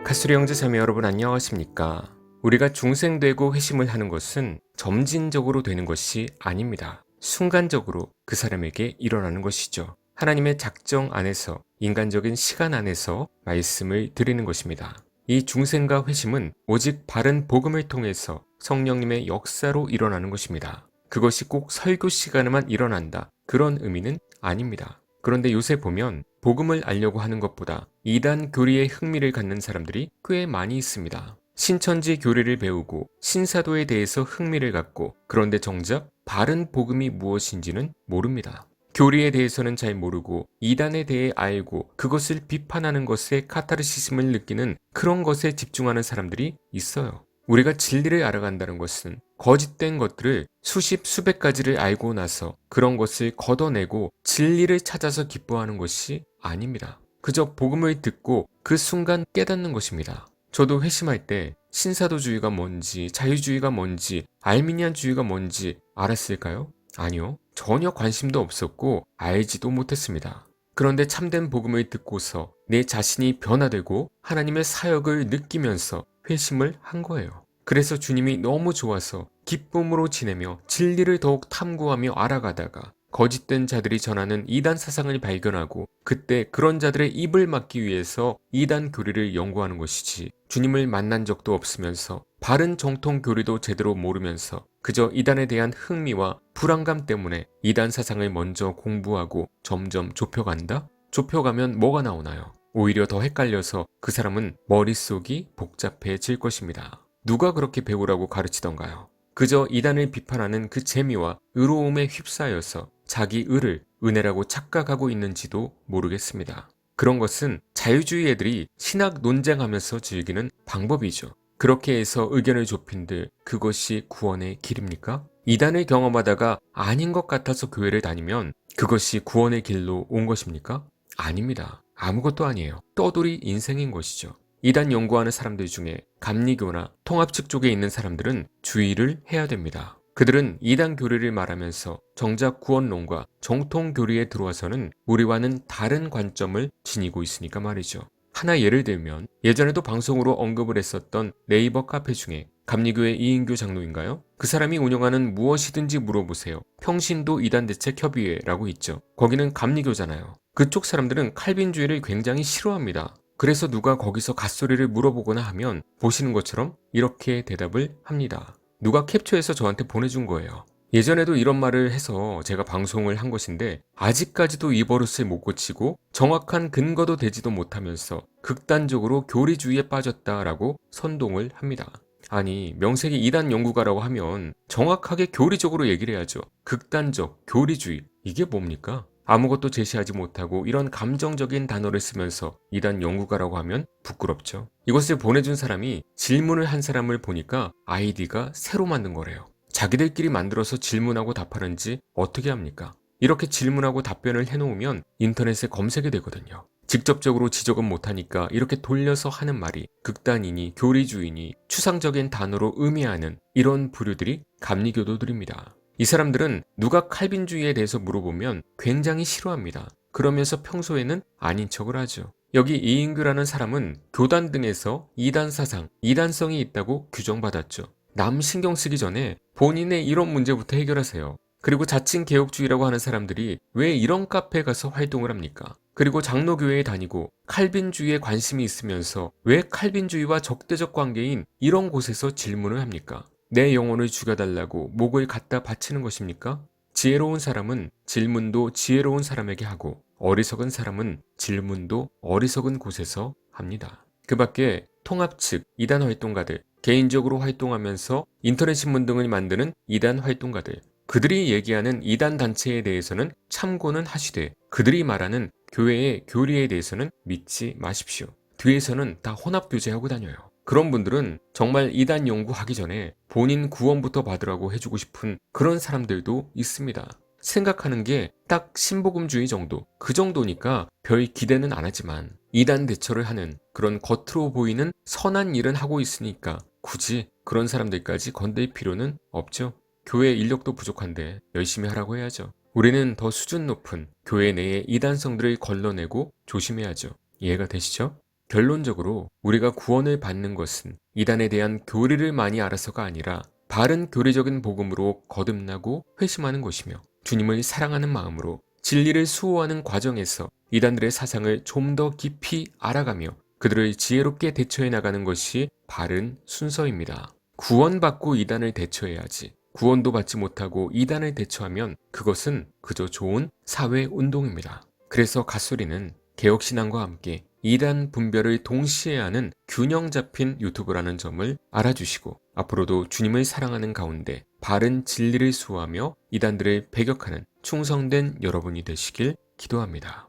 카수리 형제 자매 여러분 안녕하십니까? 우리가 중생되고 회심을 하는 것은 점진적으로 되는 것이 아닙니다. 순간적으로 그 사람에게 일어나는 것이죠. 하나님의 작정 안에서 인간적인 시간 안에서 말씀을 드리는 것입니다. 이 중생과 회심은 오직 바른 복음을 통해서 성령님의 역사로 일어나는 것입니다. 그것이 꼭 설교 시간에만 일어난다. 그런 의미는 아닙니다. 그런데 요새 보면 복음을 알려고 하는 것보다 이단 교리에 흥미를 갖는 사람들이 꽤 많이 있습니다. 신천지 교리를 배우고 신사도에 대해서 흥미를 갖고 그런데 정작 바른 복음이 무엇인지는 모릅니다. 교리에 대해서는 잘 모르고 이단에 대해 알고 그것을 비판하는 것에 카타르시즘을 느끼는 그런 것에 집중하는 사람들이 있어요. 우리가 진리를 알아간다는 것은 거짓된 것들을 수십 수백 가지를 알고 나서 그런 것을 걷어내고 진리를 찾아서 기뻐하는 것이 아닙니다. 그저 복음을 듣고 그 순간 깨닫는 것입니다. 저도 회심할 때 신사도주의가 뭔지 자유주의가 뭔지 알미니안주의가 뭔지 알았을까요? 아니요. 전혀 관심도 없었고 알지도 못했습니다. 그런데 참된 복음을 듣고서 내 자신이 변화되고 하나님의 사역을 느끼면서 회심을 한 거예요. 그래서 주님이 너무 좋아서 기쁨으로 지내며 진리를 더욱 탐구하며 알아가다가 거짓된 자들이 전하는 이단 사상을 발견하고 그때 그런 자들의 입을 막기 위해서 이단 교리를 연구하는 것이지 주님을 만난 적도 없으면서 바른 정통 교리도 제대로 모르면서 그저 이단에 대한 흥미와 불안감 때문에 이단 사상을 먼저 공부하고 점점 좁혀간다? 좁혀가면 뭐가 나오나요? 오히려 더 헷갈려서 그 사람은 머릿속이 복잡해질 것입니다. 누가 그렇게 배우라고 가르치던가요? 그저 이단을 비판하는 그 재미와 의로움에 휩싸여서 자기 의를 은혜라고 착각하고 있는지도 모르겠습니다. 그런 것은 자유주의 애들이 신학 논쟁하면서 즐기는 방법이죠. 그렇게 해서 의견을 좁힌들 그것이 구원의 길입니까? 이단을 경험하다가 아닌 것 같아서 교회를 다니면 그것이 구원의 길로 온 것입니까? 아닙니다. 아무것도 아니에요. 떠돌이 인생인 것이죠. 이단 연구하는 사람들 중에 감리교나 통합측 쪽에 있는 사람들은 주의를 해야 됩니다. 그들은 이단 교리를 말하면서 정작 구원론과 정통 교리에 들어와서는 우리와는 다른 관점을 지니고 있으니까 말이죠. 하나 예를 들면 예전에도 방송으로 언급을 했었던 네이버 카페 중에 감리교의 이인규 장로인가요? 그 사람이 운영하는 무엇이든지 물어보세요. 평신도 이단대책협의회라고 있죠. 거기는 감리교잖아요. 그쪽 사람들은 칼빈주의를 굉장히 싫어합니다. 그래서 누가 거기서 갓소리를 물어보거나 하면 보시는 것처럼 이렇게 대답을 합니다. 누가 캡처해서 저한테 보내준 거예요. 예전에도 이런 말을 해서 제가 방송을 한 것인데 아직까지도 이 버릇을 못 고치고 정확한 근거도 되지도 못하면서 극단적으로 교리주의에 빠졌다라고 선동을 합니다. 아니 명색이 이단 연구가라고 하면 정확하게 교리적으로 얘기를 해야죠. 극단적, 교리주의 이게 뭡니까? 아무것도 제시하지 못하고 이런 감정적인 단어를 쓰면서 이단 연구가라고 하면 부끄럽죠. 이것을 보내준 사람이 질문을 한 사람을 보니까 아이디가 새로 만든 거래요. 자기들끼리 만들어서 질문하고 답하는지 어떻게 합니까? 이렇게 질문하고 답변을 해놓으면 인터넷에 검색이 되거든요. 직접적으로 지적은 못하니까 이렇게 돌려서 하는 말이 극단이니 교리주의니 추상적인 단어로 의미하는 이런 부류들이 감리교도들입니다. 이 사람들은 누가 칼빈주의에 대해서 물어보면 굉장히 싫어합니다. 그러면서 평소에는 아닌 척을 하죠. 여기 이인규라는 사람은 교단 등에서 이단 사상, 이단성이 있다고 규정받았죠. 남 신경 쓰기 전에 본인의 이런 문제부터 해결하세요. 그리고 자칭 개혁주의라고 하는 사람들이 왜 이런 카페에 가서 활동을 합니까? 그리고 장로교회에 다니고 칼빈주의에 관심이 있으면서 왜 칼빈주의와 적대적 관계인 이런 곳에서 질문을 합니까? 내 영혼을 죽여달라고 목을 갖다 바치는 것입니까? 지혜로운 사람은 질문도 지혜로운 사람에게 하고 어리석은 사람은 질문도 어리석은 곳에서 합니다. 그 밖에 통합 측 이단 활동가들, 개인적으로 활동하면서 인터넷 신문 등을 만드는 이단 활동가들, 그들이 얘기하는 이단 단체에 대해서는 참고는 하시되 그들이 말하는 교회의 교리에 대해서는 믿지 마십시오. 뒤에서는 다 혼합교제하고 다녀요. 그런 분들은 정말 이단 연구하기 전에 본인 구원부터 받으라고 해주고 싶은 그런 사람들도 있습니다. 생각하는 게 딱 신복음주의 정도, 그 정도니까 별 기대는 안 하지만 이단 대처를 하는 그런 겉으로 보이는 선한 일은 하고 있으니까 굳이 그런 사람들까지 건들 필요는 없죠. 교회 인력도 부족한데 열심히 하라고 해야죠. 우리는 더 수준 높은 교회 내의 이단성들을 걸러내고 조심해야죠. 이해가 되시죠? 결론적으로 우리가 구원을 받는 것은 이단에 대한 교리를 많이 알아서가 아니라 바른 교리적인 복음으로 거듭나고 회심하는 것이며 주님을 사랑하는 마음으로 진리를 수호하는 과정에서 이단들의 사상을 좀 더 깊이 알아가며 그들을 지혜롭게 대처해 나가는 것이 바른 순서입니다. 구원받고 이단을 대처해야지. 구원도 받지 못하고 이단을 대처하면 그것은 그저 좋은 사회운동입니다. 그래서 갓소리는 개혁신앙과 함께 이단 분별을 동시에 하는 균형 잡힌 유튜브라는 점을 알아주시고 앞으로도 주님을 사랑하는 가운데 바른 진리를 수호하며 이단들을 배격하는 충성된 여러분이 되시길 기도합니다.